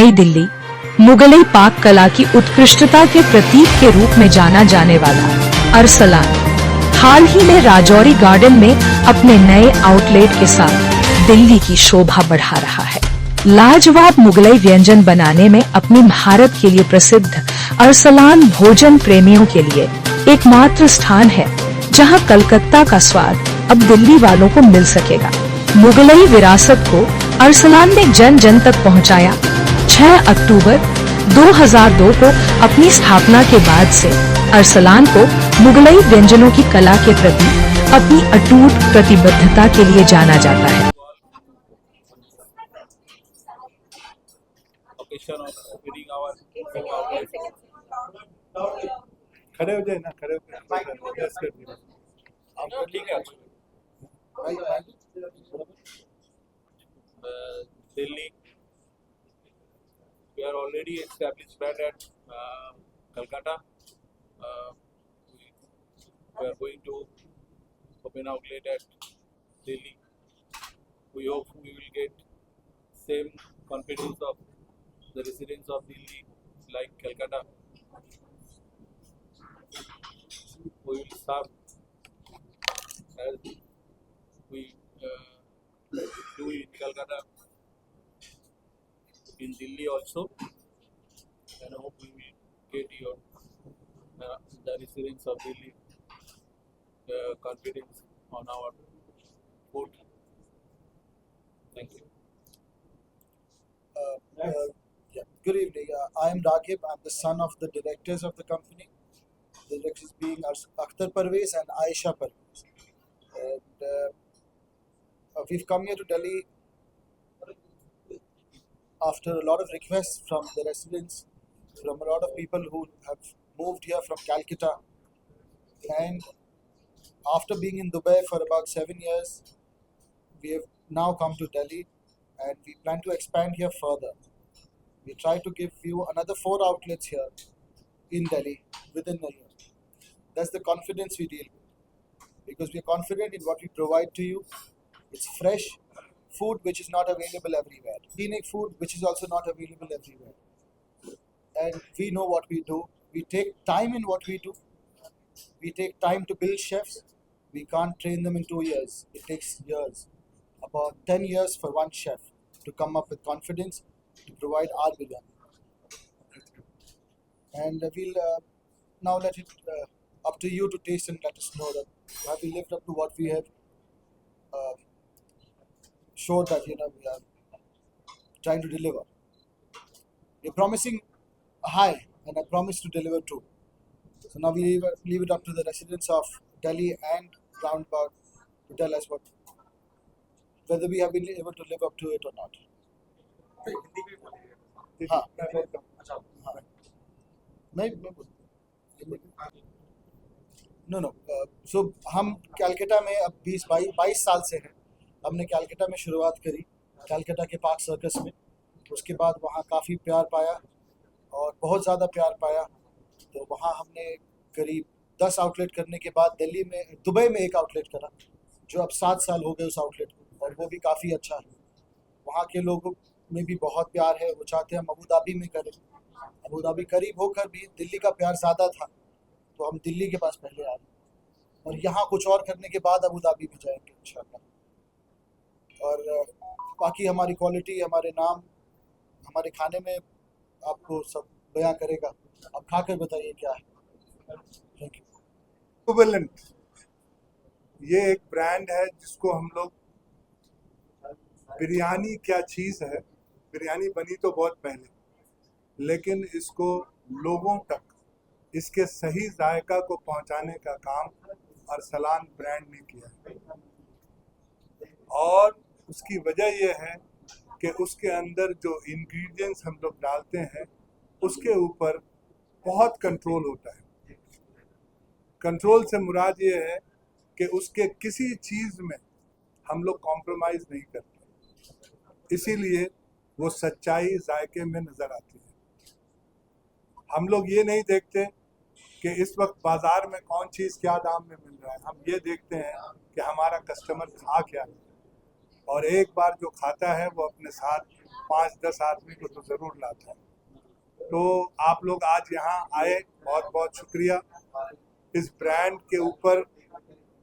नई दिल्ली मुगलई पाक कला की उत्कृष्टता के प्रतीक के रूप में जाना जाने वाला अरसलान हाल ही में राजौरी गार्डन में अपने नए आउटलेट के साथ दिल्ली की शोभा बढ़ा रहा है। लाजवाब मुगलई व्यंजन बनाने में अपनी महारत के लिए प्रसिद्ध अरसलान भोजन प्रेमियों के लिए एकमात्र स्थान है जहां कलकत्ता का स्वाद अब दिल्ली वालों को मिल सकेगा। मुगलई विरासत को अरसलान ने जन जन तक पहुंचाया। 6 अक्टूबर 2002 को अपनी स्थापना के बाद से अरसलान को मुगलई व्यंजनों की कला के प्रति अपनी अटूट प्रतिबद्धता के लिए जाना जाता है। खड़े हो जाए ना, खड़े हो जाए। ठीक है। Delhi, we are already established brand at Calcutta. We are going to open outlet at Delhi. We hope we will get same confidence of the residents of Delhi like Calcutta. We will serve as we do in Calcutta, in Delhi also, and I hope we will get your the residents of Delhi confidence on our food. Thank you. Good evening. I am Raghib. I'm the son of the directors of the company. The directors being Akhtar Parvez and Aisha Parvez. And we've come here to Delhi after a lot of requests from the residents, from a lot of people who have moved here from Calcutta. And after being in Dubai for about 7 years, we have now come to Delhi and we plan to expand here further. We try to give you another 4 outlets here in Delhi within a year. That's the confidence we deal with, because we are confident in what we provide to you. It's fresh food which is not available everywhere. Scenic food which is also not available everywhere. And we know what we do. We take time in what we do. We take time to build chefs. We can't train them in 2 years. It takes years. About 10 years for one chef to come up with confidence to provide our biryani. And we'll now let it up to you to taste and let us know that have we lived up to what we have showed that we are trying to deliver. We're promising high, and I promise to deliver too. So now we leave it up to the residents of Delhi and roundabout to tell us whether we have been able to live up to it or not. No so हम कैलकाटा में अब 22 साल से हैं। हमने कैलकाटा में शुरुआत करी, कैलकाटा के पार्क सर्कस में। उसके बाद वहाँ काफ़ी प्यार पाया और बहुत ज़्यादा प्यार पाया, तो वहाँ हमने करीब 10 आउटलेट करने के बाद दुबई में एक आउटलेट करा, जो अब 7 साल हो गए उस आउटलेट को, और वो भी काफ़ी अच्छा है। वहाँ के लोगों में भी बहुत प्यार है, वो चाहते हैं हम अबू धाबी में करें। अबू धाबी करीब होकर भी दिल्ली का प्यार ज़्यादा था, तो हम दिल्ली के पास पहले आ रहे, और यहाँ कुछ और करने के बाद अबू धाबी में जाएंगे इंशाल्लाह। और बाकी हमारी क्वालिटी, हमारे नाम, हमारे खाने में आपको सब बयां करेगा। आप खाकर बताइए क्या है। Thank you. इक्विवेलेंट, ये एक ब्रांड है जिसको हम लोग, बिरयानी क्या चीज़ है, बिरयानी बनी तो बहुत पहले, लेकिन इसको लोगों तक इसके सही जायका को पहुंचाने का काम अरसलान ब्रांड ने किया है। और उसकी वजह यह है कि उसके अंदर जो इंग्रेडिएंट्स हम लोग डालते हैं उसके ऊपर बहुत कंट्रोल होता है। कंट्रोल से मुराद ये है कि उसके किसी चीज़ में हम लोग कॉम्प्रोमाइज़ नहीं करते, इसीलिए वो सच्चाई जायके में नज़र आती है। हम लोग ये नहीं देखते कि इस वक्त बाज़ार में कौन चीज़ क्या दाम में मिल रहा है, हम ये देखते हैं कि हमारा कस्टमर खा क्या है, और एक बार जो खाता है वो अपने साथ 5-10 आदमी को तो ज़रूर लाता है। तो आप लोग आज यहाँ आए, बहुत बहुत शुक्रिया। इस ब्रांड के ऊपर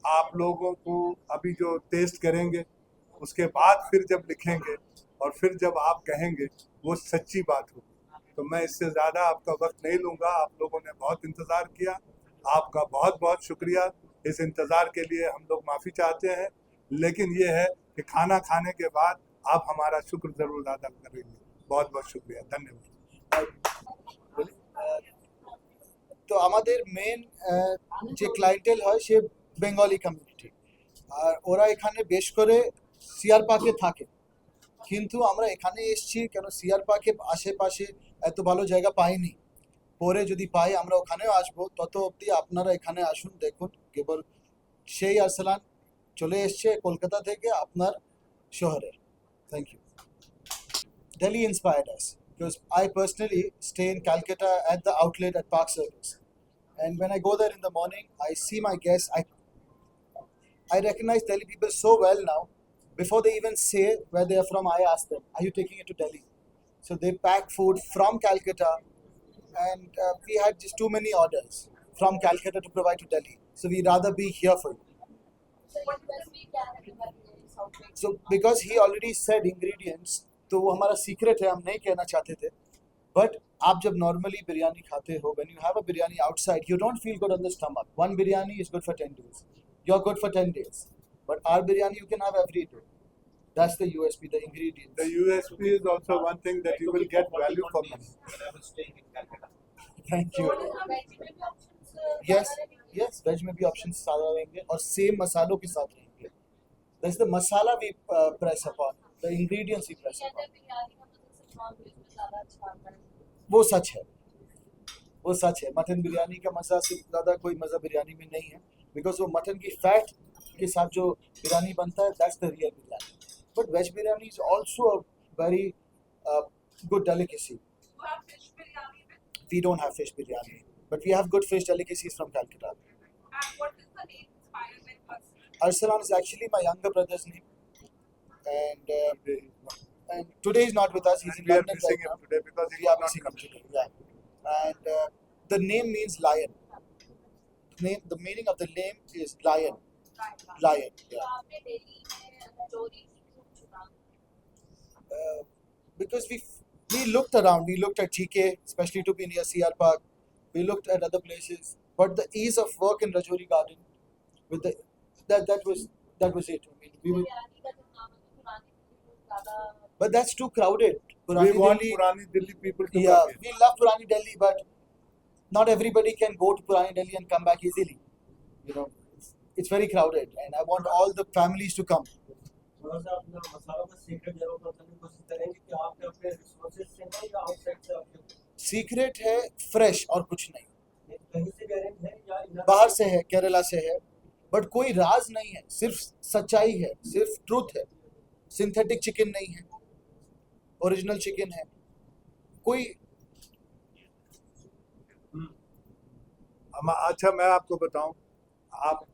आप लोगों को अभी जो टेस्ट करेंगे उसके बाद फिर जब लिखेंगे और फिर जब आप कहेंगे वो सच्ची बात होगी। तो मैं इससे ज़्यादा आपका वक्त नहीं लूँगा। आप लोगों ने बहुत इंतज़ार किया, आपका बहुत बहुत शुक्रिया। इस इंतज़ार के लिए हम लोग माफ़ी चाहते हैं, लेकिन ये है कि खाना खाने के बाद आप हमारा शुक्र ज़रूर अदा करेंगे। बहुत बहुत शुक्रिया, धन्यवाद। তো আমাদের মেন যে ক্লায়েন্টেল হয় সে বেঙ্গলি কমিউনিটি, আর ওরা এখানে বেশ করে সিআর পার্কে থাকে। কিন্তু আমরা এখানে এসেছি কেন, সিআর পার্কে আশেপাশে এত ভালো জায়গা পাইনি। পরে যদি পাই আমরা ওখানেও আসবো, তত অবধি আপনারা এখানে আসুন, দেখুন। কেবল সেই আরসালান চলে এসছে কলকাতা থেকে আপনার শহরে। Thank you. Delhi inspired us because I personally stay in Calcutta at the outlet at Park Circus, and when I go there in the morning, I see my guests. I recognize Delhi people so well now. Before they even say where they are from, I ask them, "Are you taking it to Delhi?" So they pack food from Calcutta, and we had just too many orders from Calcutta to provide to Delhi. So we rather be here for you. So because he already said ingredients, तो वो हमारा secret है, हम नहीं कहना चाहते थे। But आप जब नॉर्मली बिरयानी खाते हो, when you have a biryani outside, you don't feel good on the stomach. One biryani is good for 10 days. You're good for 10 days. But our biryani you can have every day. That's the USP, the ingredients. The USP is also one thing that you will get value for money. Thank you. Yes, yes, veg में भी options सारा रहेंगे और same मसालों के साथ रहेंगे. That's the masala we press upon, the ingredients we press upon. वो सच है, वो सच है। मटन बिरयानी का मज़ा से ज़्यादा कोई मज़ा बिरयानी में नहीं है, बिकॉज वो मटन की फैट के साथ जो बिरयानी बनता है, that's the real biryani. But veg biryani is also a very good delicacy. We don't have fish biryani, but we have good fish delicacies from Calcutta. And what is the name inspired by Arsalan is actually my younger brother's name, and today he's not with us. He's in We are London missing right now. him today because he We are could not missing him come. today. Yeah, and the name means lion. The meaning of the name is lion. Lion. Yeah. Because we looked around. We looked at GK, especially to be near CR Park. We looked at other places, but the ease of work in Rajouri Garden, with the that was it. I mean, we were, but that's too crowded. We Purani want Delhi, Purani Delhi people to yeah, come here. we love Purani Delhi, but not everybody can go to Purani Delhi and come back easily. You know, it's very crowded, and I want all the families to come. थोड़ा सा अपना मसालों का secret जरूर बताने की कोशिश करेंगे कि आपने अपने रिसोर्सेज से है या आउटसाइड से आपके सीक्रेट है फ्रेश और कुछ नहीं, कहीं से गारंटी है या इधर बाहर से है, केरला से है, बट कोई राज नहीं है, सिर्फ सच्चाई है, सिर्फ ट्रूथ है। सिंथेटिक चिकन नहीं है, ओरिजिनल चिकन है। कोई अच्छा, मैं आपको बताऊं, आप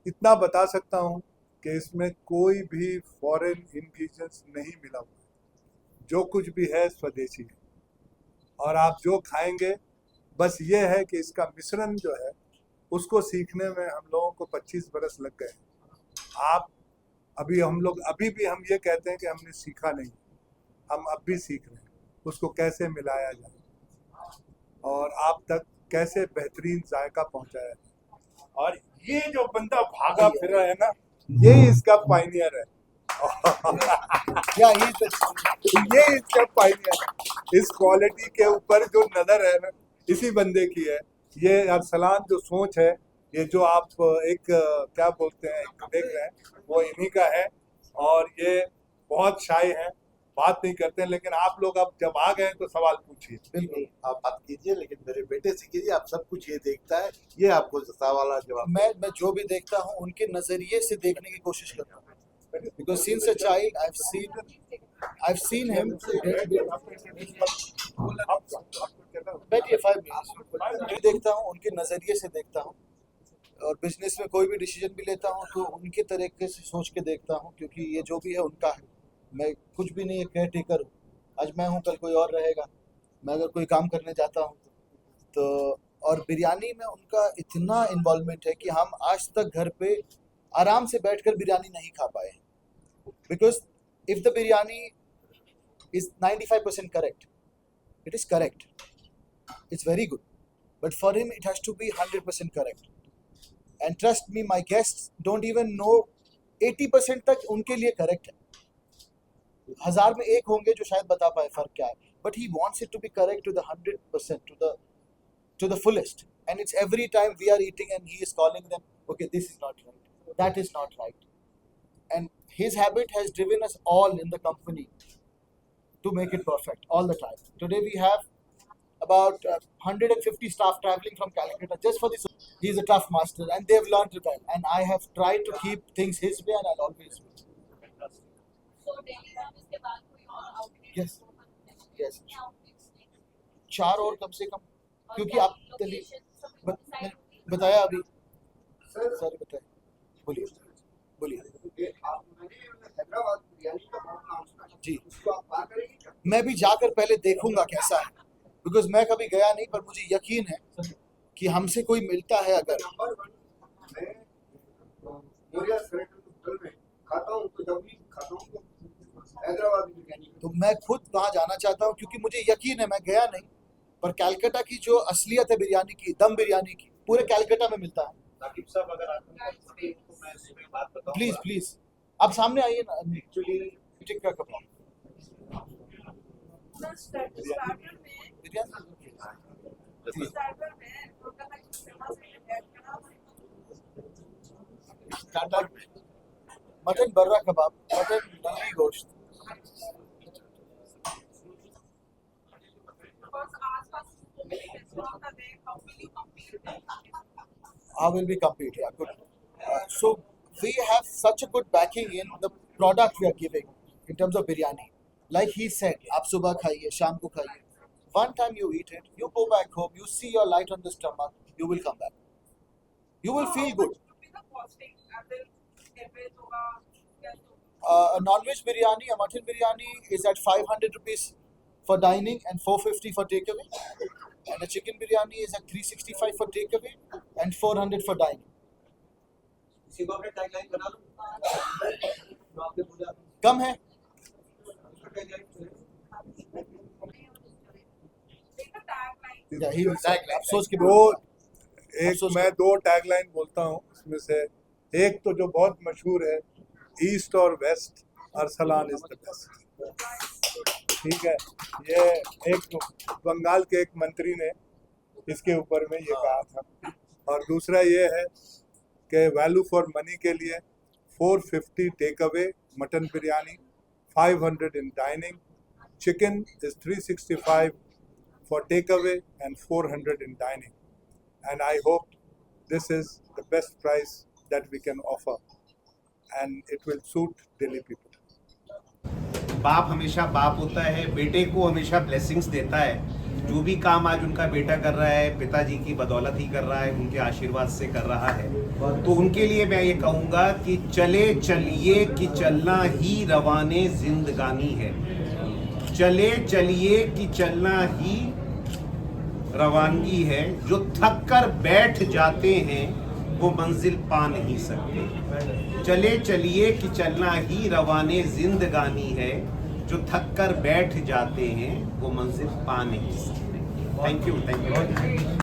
इतना बता सकता हूं कि इसमें कोई भी फॉरेन इंग्रेडिएंट्स नहीं मिला हुआ, जो कुछ भी है स्वदेशी है। और आप जो खाएंगे, बस ये है कि इसका मिश्रण जो है उसको सीखने में हम लोगों को 25 बरस लग गए। आप हम लोग अभी भी हम ये कहते हैं कि हमने सीखा नहीं, हम अब भी सीख रहे हैं उसको कैसे मिलाया जाए और आप तक कैसे बेहतरीन जायका पहुंचाया जाए। और ये जो बंदा भागा फिरा है ना, ये इसका पायनियर है। या ये इसका पायनियर है। इस क्वालिटी के ऊपर जो नजर है ना, इसी बंदे की है। ये अरसलान जो सोच है, ये जो आप एक क्या बोलते हैं देख रहे हैं, वो इन्हीं का है। और ये बहुत शाय है, बात नहीं करते हैं, लेकिन आप लोग अब जब आ गए तो सवाल पूछिए। बिल्कुल आप बात कीजिए, लेकिन मेरे बेटे से कीजिए। आप सब कुछ ये देखता है, ये आपको सवाल जवाब। मैं जो भी देखता हूँ उनके नजरिए से देखने की कोशिश करता हूँ, because since a child I've seen him बैठिए 5 minutes। मैं देखता हूँ उनके नजरिए से देखता हूँ, और बिजनेस में कोई भी डिसीजन भी लेता हूँ तो उनके तरीके से सोच के देखता हूँ, क्योंकि ये जो भी है उनका है, मैं कुछ भी नहीं, केयर टेकर हूँ। आज मैं हूँ, कल कोई और रहेगा। मैं अगर कोई काम करने जाता हूँ तो और बिरयानी में उनका इतना इन्वॉल्वमेंट है कि हम आज तक घर पे आराम से बैठकर बिरयानी नहीं खा पाए। Because if the biryani is 95% correct, it is correct, it's very good, but for him it has to be 100% correct. And trust me, my guests don't even know 80% तक उनके लिए correct है। 1000 में एक होंगे जो शायद बता पाए फर्क क्या है, but he wants it to be correct to the 100%, to the fullest. And it's every time we are eating and he is calling them, okay, this is not right, that is not right. And his habit has driven us all in the company to make it perfect all the time. Today we have about 150 staff traveling from Calcutta just for this. He's a tough master and they've learned it well. And I have tried to keep things his way and I'll always will. So Delhi में इसके बाद कोई और outlet Yes. Yes. कितने outlets हैं? 4 और कम से कम, और क्योंकि क्या आप location सब बत- decide होगी? बताया अभी सर बताए, बोलिए बोलिए हैदराबाद बिरयानी का बहुत नाम सुना है। जी। उसको आप पार करेंगे क्या? मैं भी जाकर पहले देखूंगा कैसा है, बिकॉज मैं कभी गया नहीं, पर मुझे यकीन है कि हमसे कोई मिलता है अगर, नंबर 1 मैं मोरिया सेरेटन होटल में खाता हूँ, तो जब भी खाता हूँ तो हैदराबादी बिरयानी तो मैं खुद वहाँ जाना चाहता हूँ, क्योंकि मुझे यकीन है, मैं गया नहीं, पर कैलकाटा की जो असलियत है बिरयानी की, दम बिरयानी की, पूरे कैलकाटा में मिलता है। साकिब साहब अगर आते हैं तो मैं इसमें बात बताऊंगा। प्लीज प्लीज आप सामने आइए ना। एक्चुअली टिक्का कबाब सर स्टार्टर में बिरयानी स्टार्टर में उनका मैं फेमस है स्टार्टर मटन बर्रा कबाब, मटन नली गोश्त, because आसपास रेस्टोरेंट का देख how will you compete? I will be compete. Yeah, good. So we have such a good backing in the product we are giving in terms of biryani. Like he said, आप सुबह खाइए, शाम को खाइए. One time you eat it, you go back home, you see your light on the stomach, you will come back. You will feel good. The costing अगर average होगा क्या तो A non-veg biryani, a mutton biryani is at 500 rupees for dining and 450 for takeaway. And a chicken biryani is at 365 for takeaway and 400 for dining. इसी को अपने tagline बना लो। जो आपने बोला कम है? देखा tag line Yeah, he will tag. आप सोच के दो बोलो। एक मैं 2 टैगलाइन बोलता हूँ, उसमें से एक तो जो बहुत मशहूर है, ईस्ट और west, Arsalan is the best. ठीक है, ये एक बंगाल के एक मंत्री ने इसके ऊपर में ये कहा था। और दूसरा ये है कि वैल्यू फॉर मनी के लिए 450 takeaway mutton biryani, 500 in dining, chicken is 365 for takeaway and 400 in dining, and I hope this is the best price that we can offer and it will suit Delhi people. बाप हमेशा बाप होता है, बेटे को हमेशा ब्लेसिंग्स देता है। जो भी काम आज उनका बेटा कर रहा है, पिताजी की बदौलत ही कर रहा है, उनके आशीर्वाद से कर रहा है। तो उनके लिए मैं ये कहूँगा कि चले चलिए कि चलना ही रवाने जिंदगानी है। चले चलिए कि चलना ही रवानगी है। जो थक कर बैठ जाते हैं वो मंजिल पा नहीं सकते। चले चलिए कि चलना ही रवाने जिंदगानी है। जो थक कर बैठ जाते हैं वो मंजिल पा नहीं सकते। Thank you.